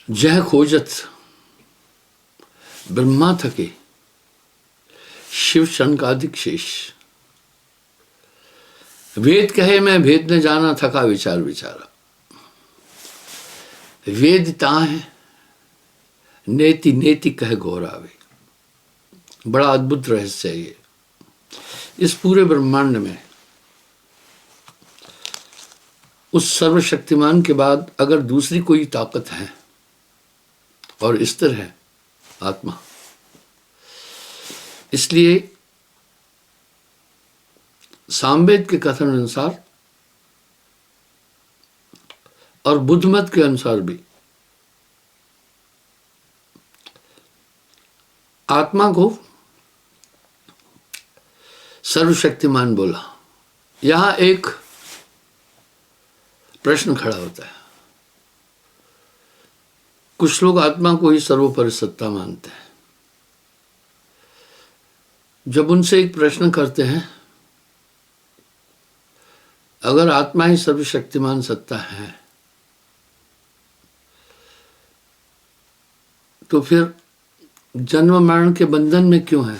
जह खोजत ब्रह्मा थके, शिव शंकादिक शेष। वेद कहे मैं भेद न जाना, थका विचार विचारा। वेद ताहे नेति नेति कह घोरावे। बड़ा अद्भुत रहस्य है ये। इस पूरे ब्रह्मांड में उस सर्वशक्तिमान के बाद अगर दूसरी कोई ताकत है और स्थिर है, आत्मा। इसलिए सामवेद के कथन अनुसार और बुद्ध मत के अनुसार भी आत्मा को सर्वशक्तिमान बोला। यहां एक प्रश्न खड़ा होता है। कुछ लोग आत्मा को ही सर्वोपरि सत्ता मानते हैं। जब उनसे एक प्रश्न करते हैं, अगर आत्मा ही सर्वशक्तिमान सत्ता है तो फिर जन्म मरण के बंधन में क्यों है?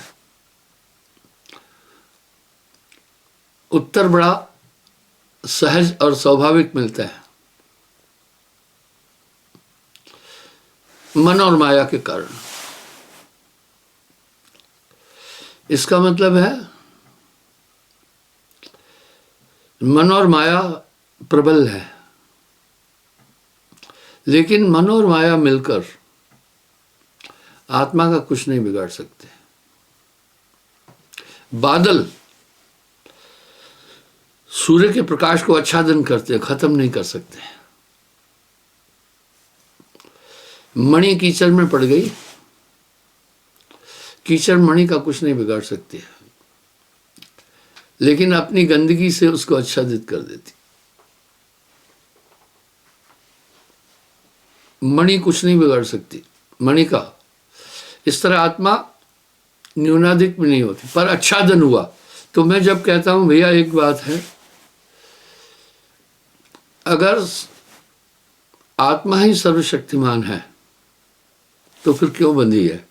उत्तर बड़ा सहज और स्वाभाविक मिलता है, मन और माया के कारण। इसका मतलब है मन और माया प्रबल है, लेकिन मन और माया मिलकर आत्मा का कुछ नहीं बिगाड़ सकते। बादल सूर्य के प्रकाश को आच्छादन करते, खत्म नहीं कर सकते। मणि कीचड़ में पड़ गई, कीचड़ मणि का कुछ नहीं बिगाड़ सकती, लेकिन अपनी गंदगी से उसको आच्छादित कर देती। मणि कुछ नहीं बिगाड़ सकती मणि का। इस तरह आत्मा न्यूनाधिक भी नहीं होती, पर आच्छादन हुआ। तो मैं जब कहता हूं भैया एक बात है, अगर आत्मा ही सर्वशक्तिमान है तो फिर क्यों बंधी है?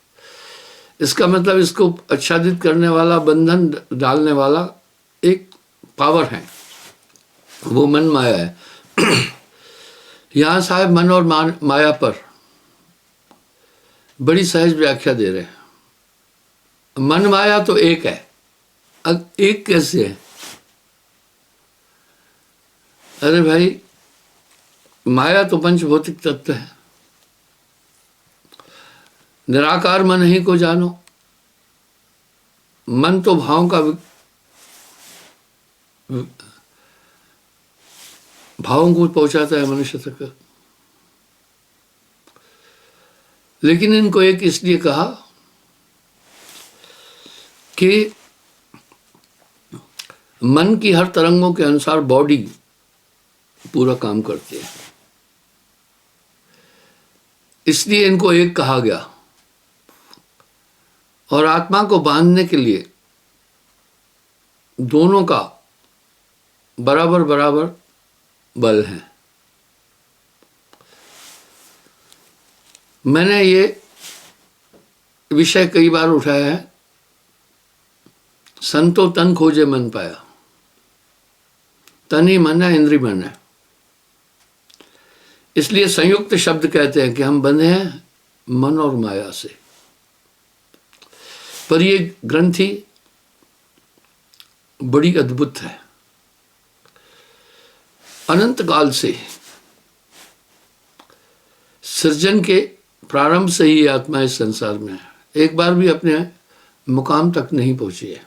इसका मतलब इसको आच्छादित करने वाला, बंधन डालने वाला एक पावर है, वो मन माया है। यहां साहब मन और माया पर बड़ी सहज व्याख्या दे रहे हैं। मन माया तो एक है, अब एक कैसे है? अरे भाई, माया तो पंचभौतिक तत्व है। निराकार मन ही को जानो। मन तो भावों का भावों को पहुंचाता है मनुष्य तक, लेकिन इनको एक इसलिए कहा कि मन की हर तरंगों के अनुसार बॉडी पूरा काम करती है, इसलिए इनको एक कहा गया। और आत्मा को बांधने के लिए दोनों का बराबर बराबर बल है। मैंने ये विषय कई बार उठाया है। संतो तन खोजे मन पाया, तन ही मन है, इंद्रिय मन है। इसलिए संयुक्त शब्द कहते हैं कि हम बंधे हैं मन और माया से। पर ये ग्रंथि बड़ी अद्भुत है। अनंत काल से, सृजन के प्रारंभ से ही आत्मा इस संसार में है, एक बार भी अपने मुकाम तक नहीं पहुंची है।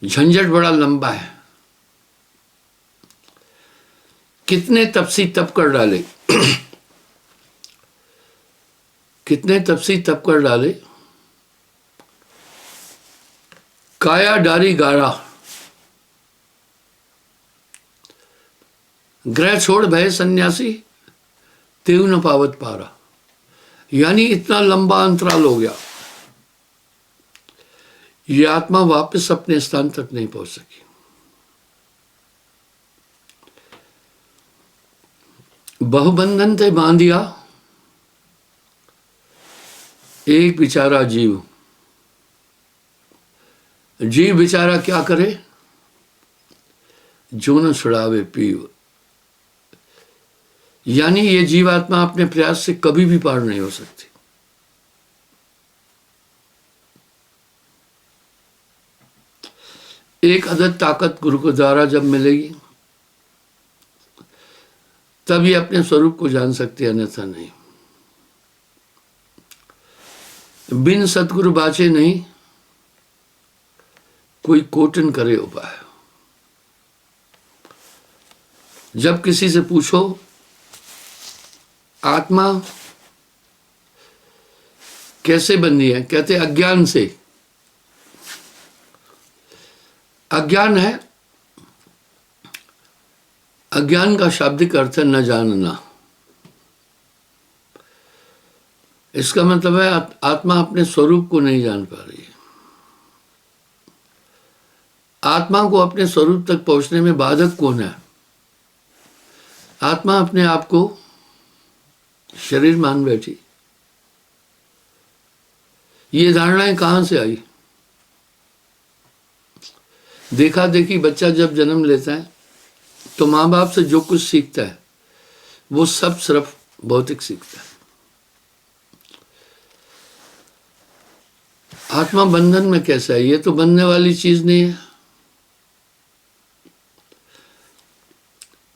झंझट बड़ा लंबा है। कितने तपसी तप कर डाले कितने तपसी तप कर डाले, काया डारी गारा, ग्रह छोड़ भय सन्यासी, तेव न पावत पारा। यानी इतना लंबा अंतराल हो गया, ये आत्मा वापस अपने स्थान तक नहीं पहुंच सकी। बहुबंधन थे बांधिया एक बेचारा जीव, जीव बेचारा क्या करे, जो न छुड़ावे पीव। यानी ये जीवात्मा अपने प्रयास से कभी भी पार नहीं हो सकती। एक अदद ताकत गुरु के द्वारा जब मिलेगी तब ये अपने स्वरूप को जान सकते, अन्यथा नहीं। बिन सतगुरु बाचे नहीं, कोई कोटन करे उपाय। जब किसी से पूछो आत्मा कैसे बनी है, कहते अज्ञान से। अज्ञान है, अज्ञान का शाब्दिक अर्थ है न जानना। इसका मतलब है आत्मा अपने स्वरूप को नहीं जान पा रही है। आत्मा को अपने स्वरूप तक पहुंचने में बाधक कौन है? आत्मा अपने आप को शरीर मान बैठी। ये धारणाएं कहां से आई? देखा देखी बच्चा जब जन्म लेता है तो माँ बाप से जो कुछ सीखता है वो सब सिर्फ भौतिक सीखता है। आत्मा बंधन में कैसा है? ये तो बनने वाली चीज नहीं है।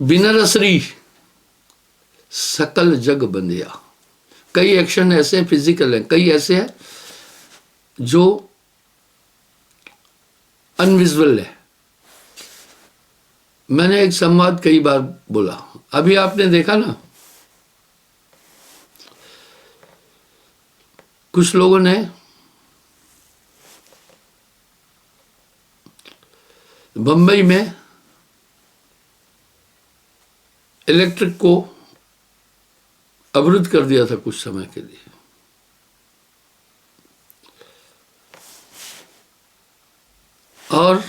बिना रसरी सकल जग बंधिया। कई एक्शन ऐसे फिजिकल हैं, कई ऐसे हैं जो अनविजुअल है। मैंने एक संवाद कई बार बोला, अभी आपने देखा ना, कुछ लोगों ने बंबई में इलेक्ट्रिक को अवरुद्ध कर दिया था कुछ समय के लिए। और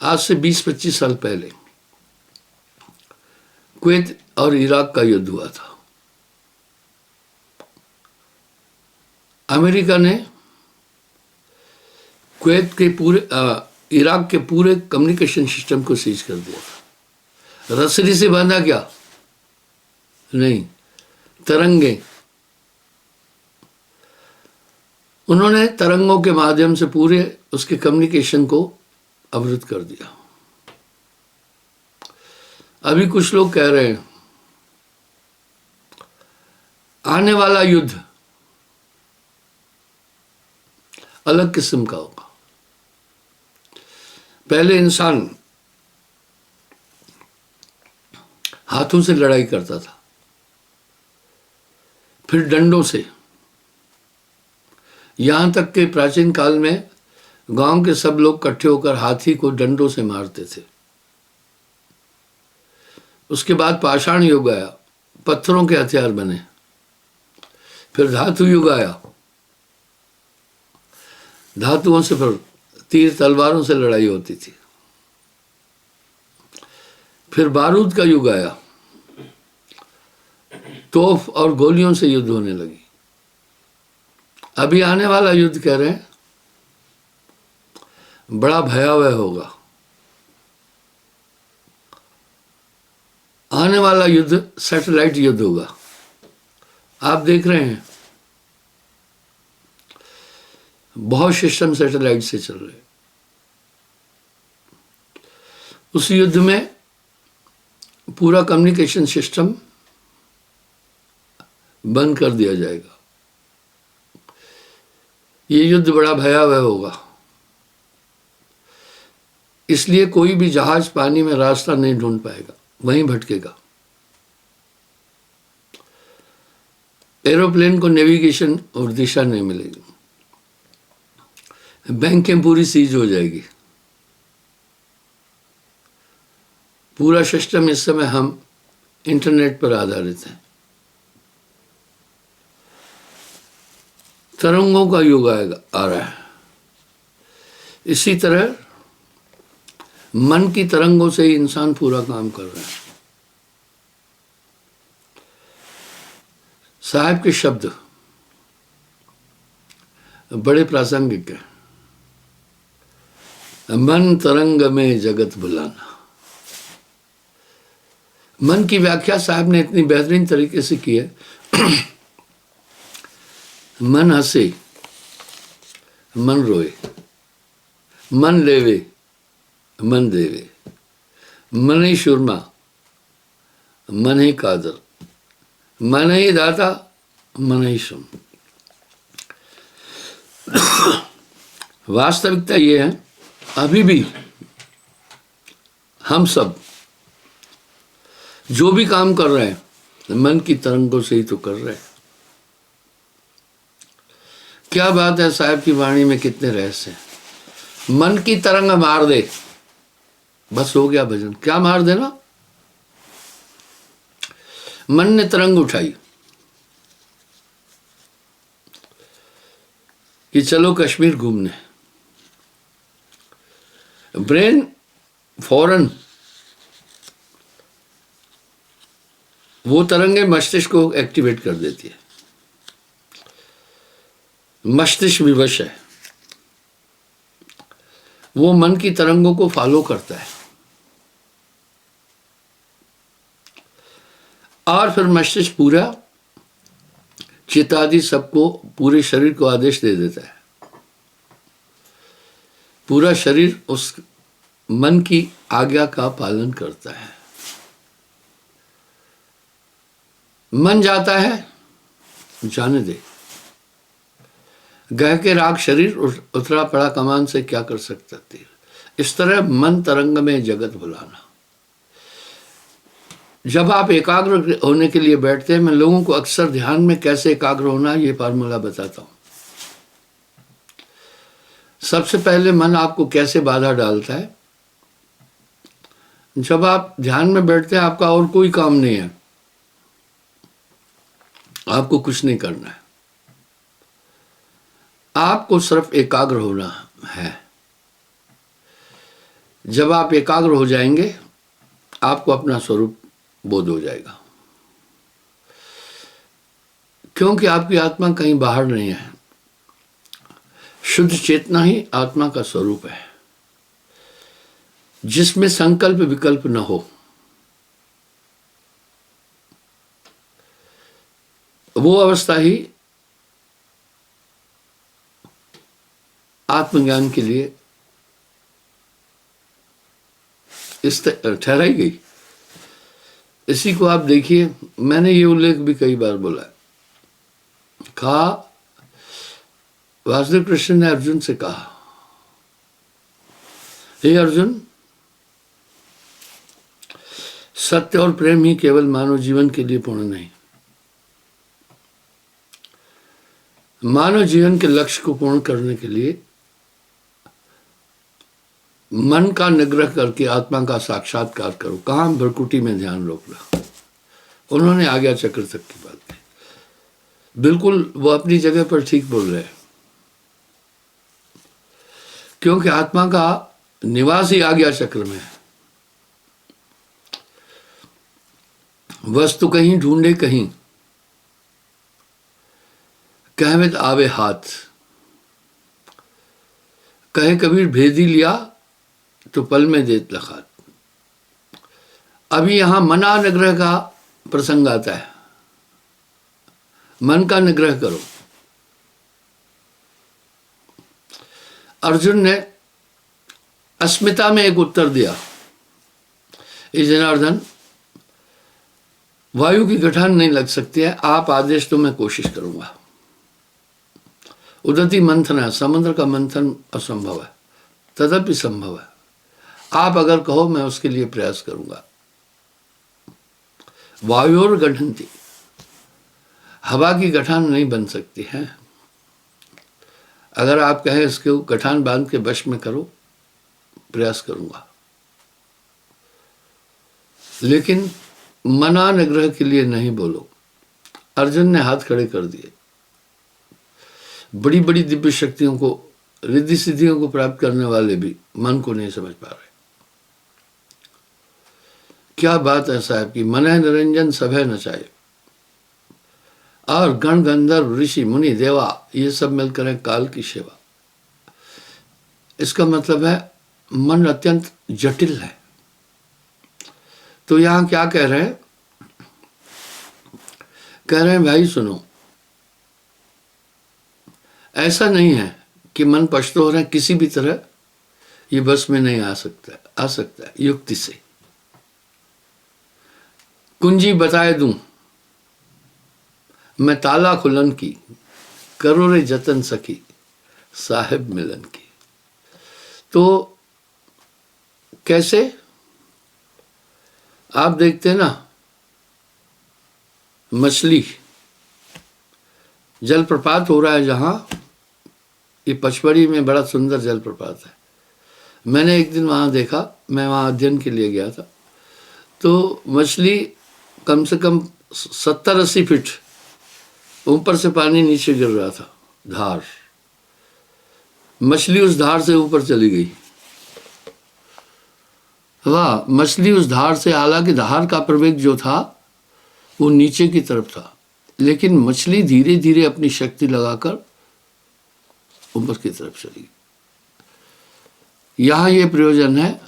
आज से 20-25 साल पहले कुवैत और इराक का युद्ध हुआ था। अमेरिका ने कुवैत के पूरे इराक के पूरे कम्युनिकेशन सिस्टम को सीज कर दिया था। रस्सी से बांधा क्या? नहीं, तरंगे। उन्होंने तरंगों के माध्यम से पूरे उसके कम्युनिकेशन को अवरुद्ध कर दिया। अभी कुछ लोग कह रहे हैं आने वाला युद्ध अलग किस्म का होगा। पहले इंसान हाथों से लड़ाई करता था, फिर डंडों से। यहां तक कि प्राचीन काल में गांव के सब लोग इकट्ठे होकर हाथी को डंडों से मारते थे। उसके बाद पाषाण युग आया, पत्थरों के हथियार बने। फिर धातु युग आया, धातुओं से फिर तीर तलवारों से लड़ाई होती थी। फिर बारूद का युग आया, तोप और गोलियों से युद्ध होने लगी। अभी आने वाला युद्ध कह रहे हैं बड़ा भयावह होगा। आने वाला युद्ध सैटेलाइट युद्ध होगा। आप देख रहे हैं बहुत सिस्टम सैटेलाइट से चल रहे। उस युद्ध में पूरा कम्युनिकेशन सिस्टम बंद कर दिया जाएगा। ये युद्ध बड़ा भयावह होगा। इसलिए कोई भी जहाज पानी में रास्ता नहीं ढूंढ पाएगा, वहीं भटकेगा। एरोप्लेन को नेविगेशन और दिशा नहीं मिलेगी। बैंकें पूरी सीज हो जाएगी। पूरा सिस्टम इस समय हम इंटरनेट पर आधारित हैं। तरंगों का युग आ रहा है। इसी तरह मन की तरंगों से ही इंसान पूरा काम कर रहा है। साहब के शब्द बड़े प्रासंगिक हैं। मन तरंग में जगत भुलाना। मन की व्याख्या साहब ने इतनी बेहतरीन तरीके से की है। मन हंसे, मन रोए, मन लेवे, मन देवे, मन ही सुरमा, मन ही कादर, मन ही दाता, मन ही सुन। वास्तविकता ये है, अभी भी हम सब जो भी काम कर रहे हैं मन की तरंगों से ही तो कर रहे हैं। क्या बात है, साहब की वाणी में कितने रहस्य हैं। मन की तरंग मार दे, बस हो गया भजन। क्या मार देना? मन ने तरंग उठाई कि चलो कश्मीर घूमने, ब्रेन फौरन वो तरंगे मस्तिष्क को एक्टिवेट कर देती है। मस्तिष्क विवश है, वो मन की तरंगों को फॉलो करता है और फिर मस्तिष्क पूरा चित्त आदि सबको, पूरे शरीर को आदेश दे देता है। पूरा शरीर उस मन की आज्ञा का पालन करता है। मन जाता है, जाने दे। गह के राग शरीर उतरा पड़ा कमान से क्या कर सकता थी। इस तरह मन तरंग में जगत भुलाना। जब आप एकाग्र होने के लिए बैठते हैं, मैं लोगों को अक्सर ध्यान में कैसे एकाग्र होना ये फार्मूला बताता हूं। सबसे पहले मन आपको कैसे बाधा डालता है। जब आप ध्यान में बैठते हैं, आपका और कोई काम नहीं है, आपको कुछ नहीं करना है, आपको सिर्फ एकाग्र होना है। जब आप एकाग्र हो जाएंगे, आपको अपना स्वरूप बोध हो जाएगा, क्योंकि आपकी आत्मा कहीं बाहर नहीं है। शुद्ध चेतना ही आत्मा का स्वरूप है, जिसमें संकल्प विकल्प न हो। वो अवस्था ही आत्मज्ञान के लिए इस ठहराई गई। इसी को आप देखिए, मैंने ये उल्लेख भी कई बार बोला है। कहा, वासुदेव कृष्ण ने अर्जुन से कहा, हे अर्जुन, सत्य और प्रेम ही केवल मानव जीवन के लिए पूर्ण नहीं, मानव जीवन के लक्ष्य को पूर्ण करने के लिए मन का निग्रह करके आत्मा का साक्षात्कार करो। कहाँ? भ्रकुटी में ध्यान रोकना। उन्होंने आज्ञा चक्र तक की बात की। बिल्कुल वो अपनी जगह पर ठीक बोल रहे हैं, क्योंकि आत्मा का निवास ही आज्ञा चक्र में है। वस्तु कहीं ढूंढे कहीं, कहवित आवे हाथ। कहे कबीर भेदी लिया तो पल में देत लखात। अभी यहां मना निग्रह का प्रसंग आता है। मन का निग्रह करो। अर्जुन ने अस्मिता में एक उत्तर दिया, ये जनार्दन, वायु की गठान नहीं लग सकती है, आप आदेश तो मैं कोशिश करूंगा। उदति मंथन है, समुद्र का मंथन असंभव है, तदपि संभव है। आप अगर कहो मैं उसके लिए प्रयास करूंगा। वायुर गठंती, हवा की गठान नहीं बन सकती है। अगर आप कहें इसके गठान बांध के वश में करो, प्रयास करूंगा। लेकिन मना निग्रह के लिए नहीं बोलो। अर्जुन ने हाथ खड़े कर दिए। बड़ी बड़ी दिव्य शक्तियों को, रिद्धि सिद्धियों को प्राप्त करने वाले भी मन को नहीं समझ पा रहे। क्या बात है साहब की, मन है निरंजन सब है नचाए। और गण गंधर्व ऋषि मुनि देवा ये सब मिलकर हैं काल की सेवा। इसका मतलब है मन अत्यंत जटिल है। तो यहां क्या कह रहे हैं? कह रहे हैं भाई सुनो, ऐसा नहीं है कि मन पछत हो रहे हैं, किसी भी तरह ये बस में नहीं आ सकता है युक्ति से। कुंजी बताए दूं मैं ताला खुलन की, करो रे जतन सखी साहिब मिलन की। तो कैसे? आप देखते हैं ना, मछली जलप्रपात हो रहा है जहां, ये पचमढ़ी में बड़ा सुंदर जलप्रपात है। मैंने एक दिन वहां देखा, मैं वहां अध्ययन के लिए गया था। तो मछली कम से कम 70-80 फीट ऊपर से पानी नीचे गिर रहा था, धार। मछली उस धार से ऊपर चली गई। वाह, मछली उस धार से, हालांकि धार का प्रवेग जो था वो नीचे की तरफ था, लेकिन मछली धीरे धीरे अपनी शक्ति लगाकर ऊपर की तरफ चली गई। यहां ये प्रयोजन है,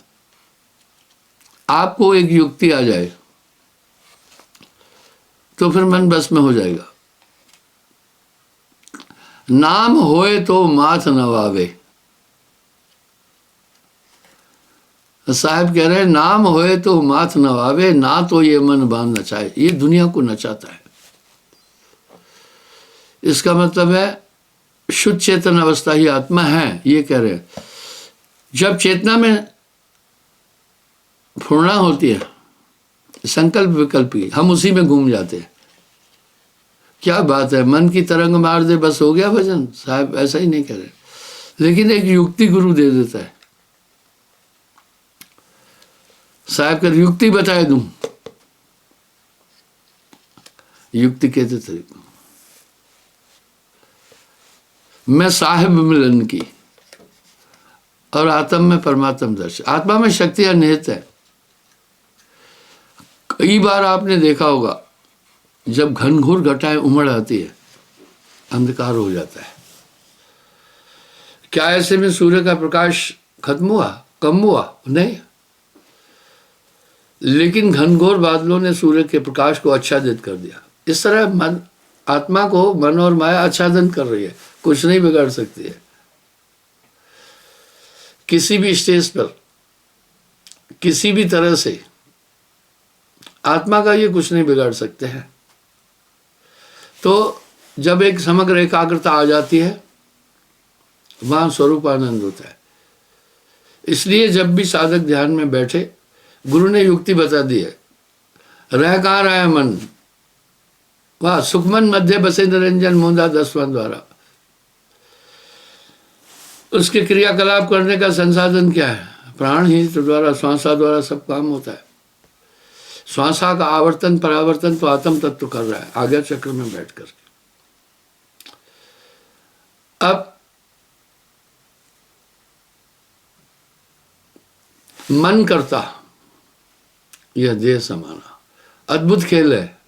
आपको एक युक्ति आ जाए तो फिर मन बस में हो जाएगा। नाम होए तो माथ नवावे, साहब कह रहे हैं नाम होए तो माथ नवावे, ना तो ये मन बांध नचाए। ये दुनिया को नचाता है। इसका मतलब है शुद्ध चेतन अवस्था ही आत्मा है, ये कह रहे हैं। जब चेतना में फूर्णा होती है, संकल्प विकल्प की, हम उसी में घूम जाते हैं। क्या बात है, मन की तरंग मार दे बस हो गया भजन। साहब ऐसा ही नहीं कह रहे, लेकिन एक युक्ति गुरु दे देता है। साहब कर युक्ति बताए दूं, युक्ति कहते तरीका, मैं साहिब मिलन की और आत्म में परमात्म दर्शन। आत्मा में शक्तियां निहित है। कई बार आपने देखा होगा, जब घनघोर घटाएं उमड़ आती है, अंधकार हो जाता है। क्या ऐसे में सूर्य का प्रकाश खत्म हुआ, कम हुआ? नहीं, लेकिन घनघोर बादलों ने सूर्य के प्रकाश को आच्छादित कर दिया। इस तरह मन, आत्मा को मन और माया आच्छादन कर रही है, कुछ नहीं बिगाड़ सकती है। किसी भी स्टेज पर, किसी भी तरह से आत्मा का ये कुछ नहीं बिगाड़ सकते हैं। तो जब एक समग्र एकाग्रता आ जाती है, वहां स्वरूप आनंद होता है। इसलिए जब भी साधक ध्यान में बैठे, गुरु ने युक्ति बता दी है। रह कहाँ रहा है मन? वाह, सुखमन मध्य बसे निरंजन मूंदा 10वां द्वारा। उसके क्रियाकलाप करने का संसाधन क्या है? प्राण ही तो द्वारा, श्वासा द्वारा सब काम होता है। श्वासा का आवर्तन परावर्तन तो आत्म तत्व कर रहा है आज्ञा चक्र में बैठकर। अब मन करता, यह देह समाना, अद्भुत खेल है।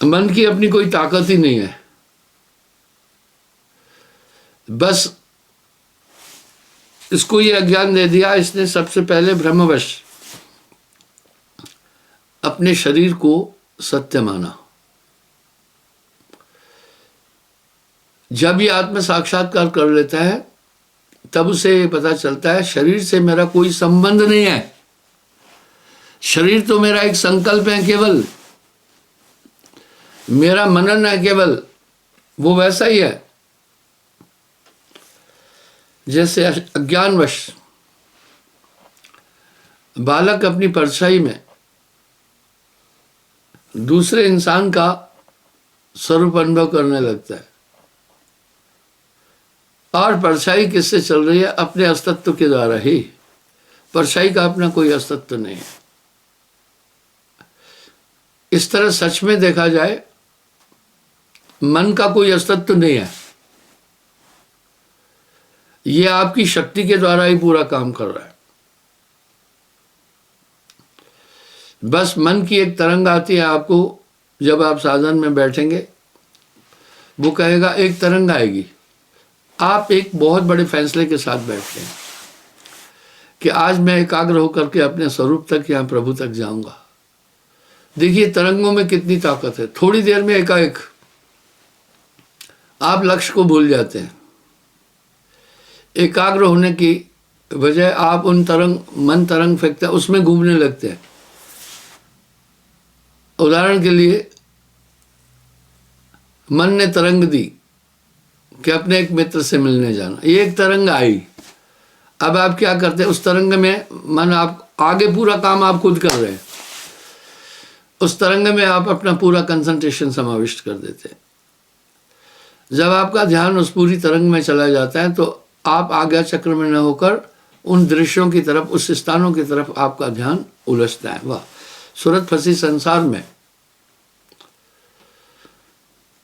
मन की अपनी कोई ताकत ही नहीं है। बस इसको ये अज्ञान दे दिया, इसने सबसे पहले ब्रह्मवश अपने शरीर को सत्य माना। जब ये आत्म साक्षात्कार कर लेता है, तब उसे पता चलता है शरीर से मेरा कोई संबंध नहीं है। शरीर तो मेरा एक संकल्प है केवल, मेरा मनन है केवल। वो वैसा ही है जैसे अज्ञानवश बालक अपनी परछाई में दूसरे इंसान का स्वरूप अनुभव करने लगता है। और परछाई किससे चल रही है? अपने अस्तित्व के द्वारा ही। परछाई का अपना कोई अस्तित्व नहीं है। इस तरह सच में देखा जाए, मन का कोई अस्तित्व नहीं है। ये आपकी शक्ति के द्वारा ही पूरा काम कर रहा है। बस मन की एक तरंग आती है आपको जब आप साधन में बैठेंगे वो कहेगा एक तरंग आएगी, आप एक बहुत बड़े फैसले के साथ बैठते हैं कि आज मैं एकाग्र होकर के अपने स्वरूप तक या प्रभु तक जाऊंगा। देखिए तरंगों में कितनी ताकत है। थोड़ी देर में एकाएक आप लक्ष्य को भूल जाते हैं। एकाग्र होने की बजाय आप उन मन तरंग फेंकते हैं, उसमें घूमने लगते हैं। उदाहरण के लिए मन ने तरंग दी कि अपने एक मित्र से मिलने जाना, ये एक तरंग आई। अब आप क्या करते हैं, उस तरंग में मन आप आगे पूरा काम आप खुद कर रहे हैं, उस तरंग में आप अपना पूरा कंसंट्रेशन समाविष्ट कर देते हैं। जब आपका ध्यान उस पूरी तरंग में चला जाता है तो आप आज्ञा चक्र में न होकर उन दृश्यों की तरफ, उस स्थानों की तरफ आपका ध्यान उलझता है। वाह, सूरत फंसी संसार में,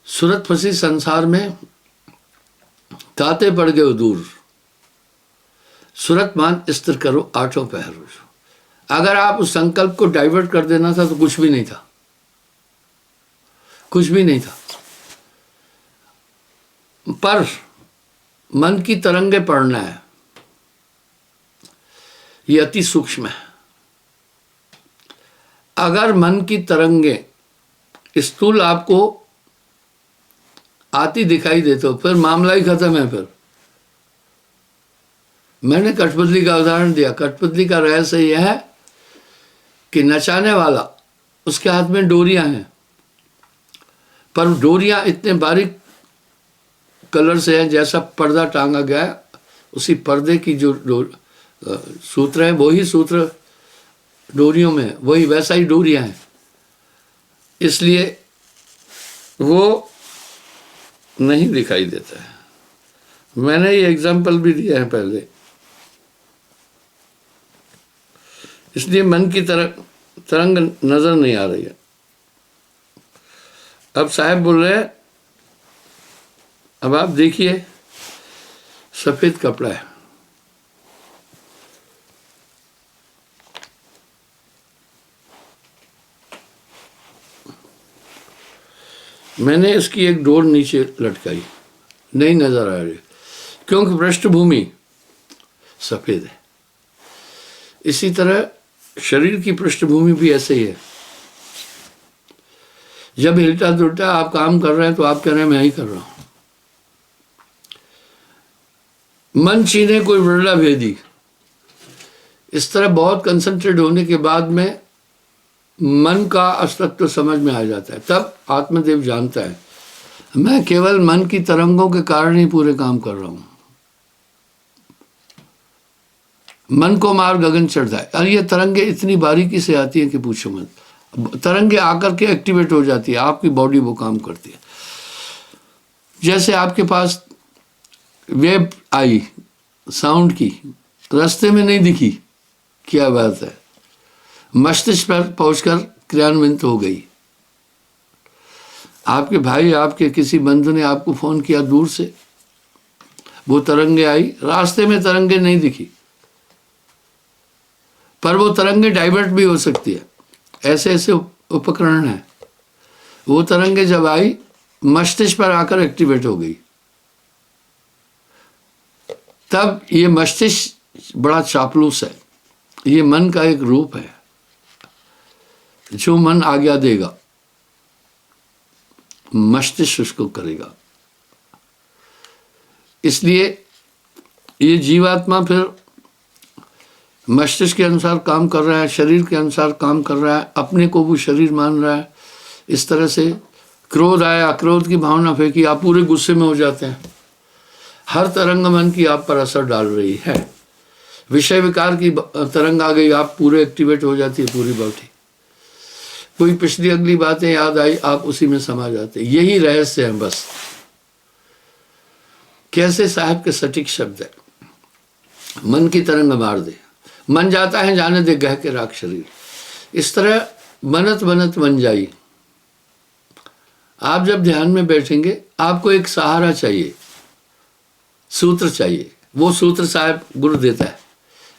सूरत फंसी संसार में ताते पड़ गए दूर, सूरत मान स्थिर करो आठों पहर। अगर आप उस संकल्प को डाइवर्ट कर देना था तो कुछ भी नहीं था, कुछ भी नहीं था। पर मन की तरंगे पढ़ना है, ये अति सूक्ष्म है। अगर मन की तरंगे स्थूल आपको आती दिखाई दे तो फिर मामला ही खत्म है। फिर मैंने कठपुतली का उदाहरण दिया। कठपुतली का रहस्य यह है कि नचाने वाला, उसके हाथ में डोरियां हैं, पर डोरियां इतने बारीक कलर से हैं जैसा पर्दा टांगा गया है, उसी पर्दे की जो सूत्र है वही सूत्र डोरियों में, वही वैसा ही डोरियां हैं, इसलिए वो नहीं दिखाई देता है। मैंने ये एग्जाम्पल भी दिया है पहले। इसलिए मन की तरंग नजर नहीं आ रही है। अब साहब बोल रहे हैं, अब आप देखिए सफेद कपड़ा है, मैंने इसकी एक डोर नीचे लटकाई, नहीं नजर आ रही क्योंकि पृष्ठभूमि सफेद है। इसी तरह शरीर की पृष्ठभूमि भी ऐसे ही है। जब हिलता जुलता आप काम कर रहे हैं तो आप कह रहे हैं मैं ही कर रहा हूं। मन चीने कोई बिरला भेदी, इस तरह बहुत कंसंट्रेट होने के बाद में मन का अस्तित्व समझ में आ जाता है। तब आत्मदेव जानता है मैं केवल मन की तरंगों के कारण ही पूरे काम कर रहा हूं। मन को मार गगन चढ़ता है। और ये तरंगे इतनी बारीकी से आती है कि पूछो मत। तरंगे आकर के एक्टिवेट हो जाती है, आपकी बॉडी वो काम करती है। जैसे आपके पास वेव आई साउंड की, रास्ते में नहीं दिखी, क्या बात है, मस्तिष्क पर पहुंचकर क्रियान्वित हो गई। आपके भाई, आपके किसी बंधु ने आपको फोन किया दूर से, वो तरंगे आई, रास्ते में तरंगे नहीं दिखी, पर वो तरंगे डाइवर्ट भी हो सकती है। ऐसे ऐसे उपकरण हैं। वो तरंगे जब आई मस्तिष्क पर आकर एक्टिवेट हो गई। तब ये मस्तिष्क बड़ा चापलूस है। ये मन का एक रूप है। जो मन आज्ञा देगा मस्तिष्क उसको करेगा। इसलिए ये जीवात्मा फिर मस्तिष्क के अनुसार काम कर रहा है, शरीर के अनुसार काम कर रहा है, अपने को वो शरीर मान रहा है। इस तरह से क्रोध आया, क्रोध की भावना फेंकी, आप पूरे गुस्से में हो जाते हैं। हर तरंग मन की आप पर असर डाल रही है। विषय विकार की तरंग आ गई, आप पूरे एक्टिवेट हो जाती है पूरी बॉडी। कोई पिछली अगली बातें याद आई, आप उसी में समा जाते। यही रहस्य है बस। कैसे साहब के सटीक शब्द है, मन की तरंग मार दे, मन जाता है जाने दे गह के राख शरीर। इस तरह बनत बनत बन जाई। आप जब ध्यान में बैठेंगे आपको एक सहारा चाहिए, सूत्र चाहिए। वो सूत्र साहब गुरु देता है।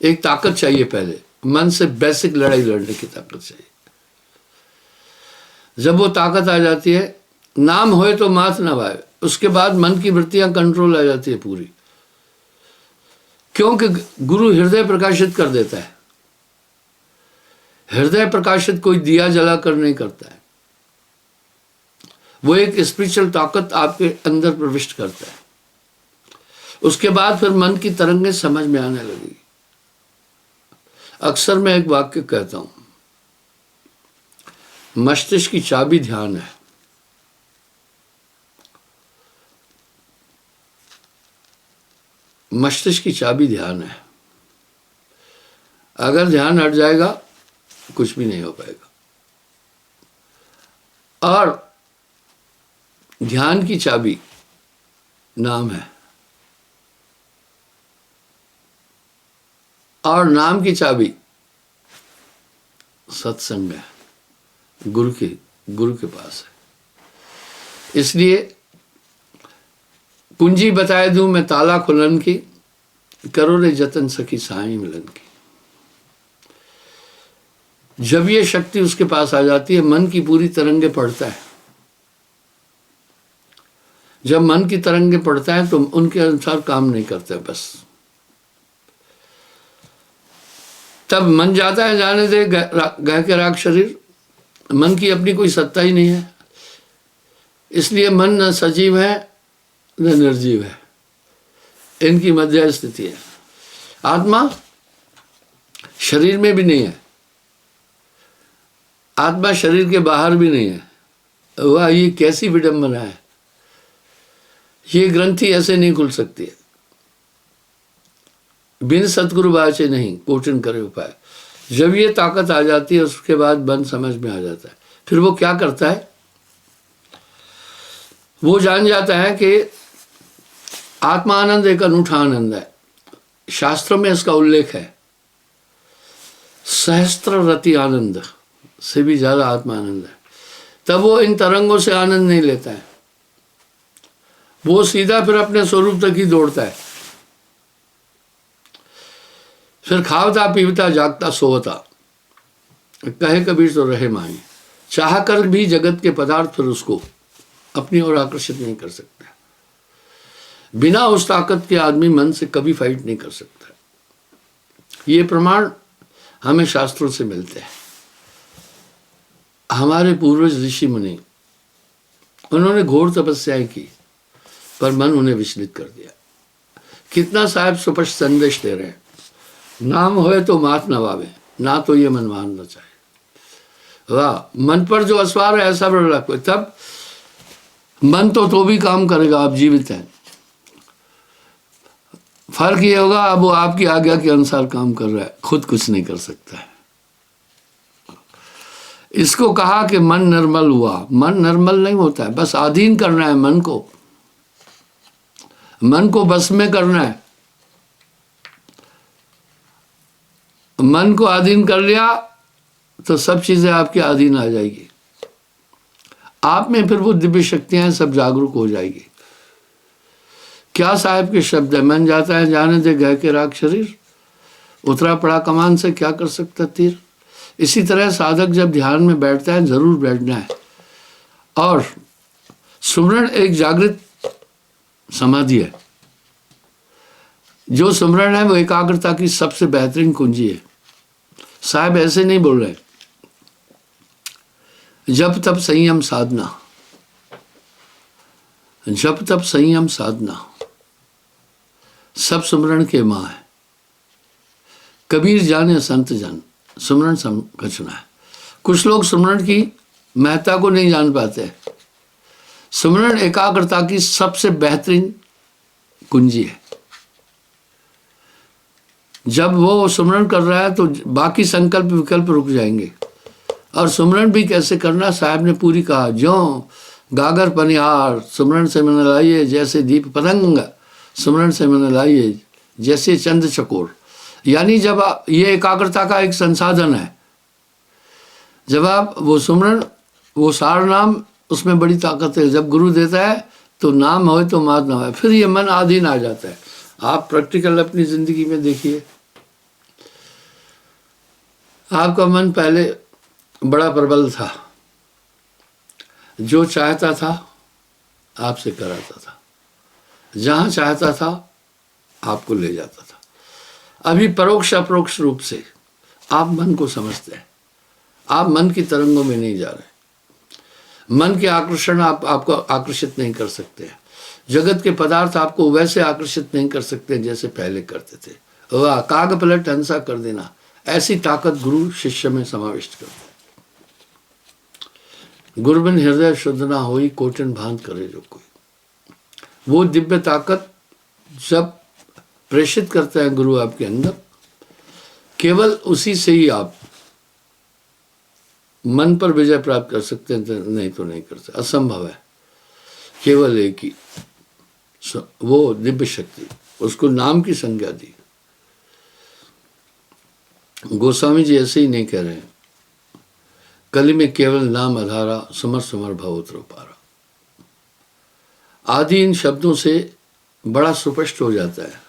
एक ताकत चाहिए, पहले मन से बेसिक लड़ाई लड़ने की ताकत चाहिए। जब वो ताकत आ जाती है, नाम होए तो माथ न वाए, उसके बाद मन की वृत्तियां कंट्रोल आ जाती है पूरी, क्योंकि गुरु हृदय प्रकाशित कर देता है। हृदय प्रकाशित कोई दिया जला कर नहीं करता है, वो एक स्पिरिचुअल ताकत आपके अंदर प्रविष्ट करता है। उसके बाद फिर मन की तरंगें समझ में आने लगी। अक्सर मैं एक वाक्य कहता हूं, मस्तिष्क की चाबी ध्यान है। मस्तिष्क की चाबी ध्यान है। अगर ध्यान हट जाएगा कुछ भी नहीं हो पाएगा। और ध्यान की चाबी नाम है, और नाम की चाबी सत्संग है, गुरु के पास है। इसलिए कुंजी बताए दूं मैं ताला खुलन की, करो रे जतन सखी साईं मिलन की। जब ये शक्ति उसके पास आ जाती है, मन की पूरी तरंगे पढ़ता है। जब मन की तरंगे पढ़ता है तो उनके अनुसार काम नहीं करता है, बस तब मन जाता है जाने दे गह के राग शरीर। मन की अपनी कोई सत्ता ही नहीं है, इसलिए मन न सजीव है न निर्जीव है, इनकी मध्य स्थिति है। आत्मा शरीर में भी नहीं है, आत्मा शरीर के बाहर भी नहीं है। वाह, ये कैसी विडंबना है। ये ग्रंथि ऐसे नहीं खुल सकती है। बिन सतगुरु बाचे नहीं, कोटिन करे उपाय। जब ये ताकत आ जाती है उसके बाद मन समझ में आ जाता है। फिर वो क्या करता है, वो जान जाता है कि आत्मा आनंद एक अनूठा आनंद है। शास्त्रों में इसका उल्लेख है, सहस्त्र रति आनंद से भी ज्यादा आत्मा आनंद है। तब वो इन तरंगों से आनंद नहीं लेता है, वो सीधा फिर अपने स्वरूप तक ही दौड़ता है। फिर खावता पीवता जागता सोवता, कहे कबीर तो रहे माही। चाह कर भी जगत के पदार्थ फिर उसको अपनी ओर आकर्षित नहीं कर सकता। बिना उस ताकत के आदमी मन से कभी फाइट नहीं कर सकता। ये प्रमाण हमें शास्त्रों से मिलते हैं। हमारे पूर्वज ऋषि मुनि, उन्होंने घोर तपस्याएं की, पर मन उन्हें विचलित कर दिया। कितना साहब स्पष्ट संदेश दे रहे हैं, नाम होए तो मात नवावे, ना तो ये मन मानना चाहे। वाह, मन पर जो असवार है ऐसा बड़ा कोई, तब मन तो भी काम करेगा, आप जीवित हैं। फर्क ये होगा अब वो आपकी आज्ञा के अनुसार काम कर रहा है, खुद कुछ नहीं कर सकता है। इसको कहा कि मन निर्मल हुआ। मन निर्मल नहीं होता है, बस अधीन करना है मन को, मन को बस में करना है। मन को अधीन कर लिया तो सब चीजें आपके अधीन आ जाएगी। आप में फिर वो दिव्य शक्तियां सब जागरूक हो जाएगी। क्या साहब के शब्द है, मन जाता है जाने दे गह के राग शरीर, उतरा पड़ा कमान से क्या कर सकता तीर। इसी तरह साधक जब ध्यान में बैठता है, जरूर बैठना है। और सुमरण एक जागृत समाधि है। जो सुमरण है वो एकाग्रता की सबसे बेहतरीन कुंजी है। साहब ऐसे नहीं बोल रहे, जब तब संयम साधना, जब तब संयम साधना सब सुमरण के माँ है। कबीर जाने संत जन, सुमरण समझना है। कुछ लोग सुमरण की महत्ता को नहीं जान पाते। सुमरण एकाग्रता की सबसे बेहतरीन कुंजी है। जब वो सुमरण कर रहा है तो बाकी संकल्प विकल्प रुक जाएंगे। और सुमरण भी कैसे करना, साहब ने पूरी कहा, जो गागर पनिहार सुमरण से मन लाइए जैसे दीप पतंग, सुमरण से मन लाइए जैसे चंद चकोर। यानी जब ये एकाग्रता का एक संसाधन है। जब आप वो सुमरण, वो सार नाम, उसमें बड़ी ताकत है। जब गुरु देता है तो नाम हो तो मात ना हो, फिर ये मन आधीन आ जाता है। आप प्रैक्टिकल अपनी जिंदगी में देखिए, आपका मन पहले बड़ा प्रबल था, जो चाहता था आपसे कराता था, जहां चाहता था आपको ले जाता था। अभी परोक्ष अपरोक्ष रूप से आप मन को समझते हैं, आप मन की तरंगों में नहीं जा रहे। मन के आकर्षण आपको आकर्षित नहीं कर सकते हैं। जगत के पदार्थ आपको वैसे आकर्षित नहीं कर सकते जैसे पहले करते थे। वह काग पलट हंसा कर देना, ऐसी ताकत गुरु शिष्य में समाविष्ट करते हैं। गुरबिन हृदय शुद्ध ना होई, कोटिन भांत करे जो कोई। वो दिव्य ताकत जब प्रेषित करते हैं गुरु आपके अंदर, केवल उसी से ही आप मन पर विजय प्राप्त कर सकते हैं, नहीं तो नहीं कर सकते, असंभव है। केवल एक ही वो दिव्य शक्ति, उसको नाम की संज्ञा दी। गोस्वामी जी ऐसे ही नहीं कह रहे हैं, कली में केवल नाम आधारा, समर समर भवोत्रो पारा। आदि इन शब्दों से बड़ा सुस्पष्ट हो जाता है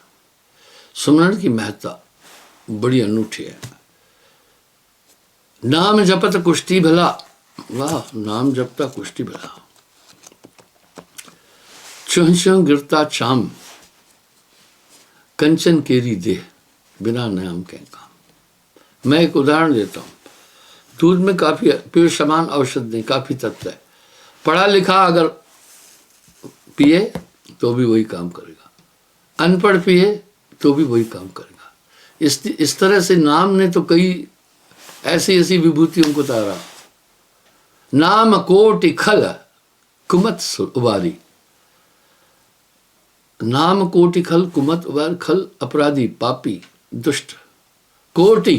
सुमरण की महत्ता बड़ी अनूठी है। नाम जपत कुष्ठी भला, वाह, नाम जपता कुष्ठी भला। चुह चुह गिरता चाम, कंचन केरी देह, बिना नाम के काम। मैं एक उदाहरण देता हूं। दूध में काफी पेय समान औषध नहीं, काफी तत्व है। पढ़ा लिखा अगर पिए तो भी वही काम करेगा, अनपढ़ पिए तो भी वही काम करेगा। इस तरह से नाम ने तो कई ऐसी ऐसी विभूतियों को तारा। नाम कोटि खल कुमत उबारी, नाम कोटि खल कुमत उबारी। खल अपराधी, पापी, दुष्ट, कोटि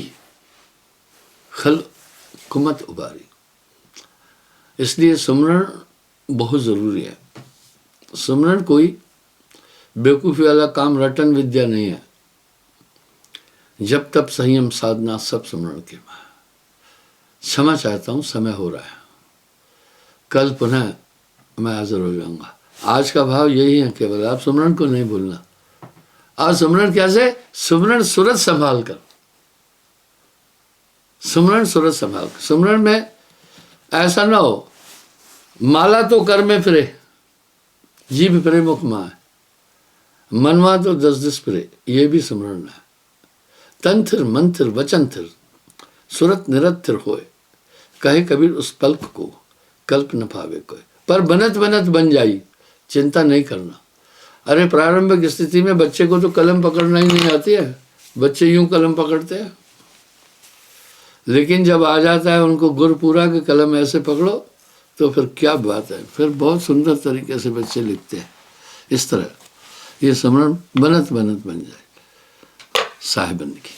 खल कुमत उबारी। इसलिए सुमरण बहुत जरूरी है। सुमरण कोई बेवकूफी वाला काम, रटन विद्या नहीं है। जब तब संयम साधना सब सुमरण के में। क्षमा चाहता हूं, समय हो रहा है, कल पुनः मैं हाजिर हो जाऊंगा। आज का भाव यही है, केवल आप सुमरण को नहीं भूलना। आज सुमरण कैसे? सुमरण सूरत संभाल कर, सुमरण सूरत संभाल कर। सुमरण में ऐसा ना हो माला तो कर में फिरे, जीभ फिरे मुख माए, मनवा तो 10 फिरे, ये भी सुमरण है। तंथिर मंथिर वचन थिर, सुरत निरथिर होए, कहे कबीर उस पल्क को, कल्प न पावे कोई। पर बनत बनत बन जाई, चिंता नहीं करना। अरे प्रारंभिक स्थिति में बच्चे को तो कलम पकड़ना ही नहीं आती है, बच्चे यूं कलम पकड़ते हैं। लेकिन जब आ जाता है उनको गुरपूरा के कलम ऐसे पकड़ो तो फिर क्या बात है, फिर बहुत सुंदर तरीके से बच्चे लिखते हैं। इस तरह ये सुमरण बनत बनत बन जाए। साहिबंद की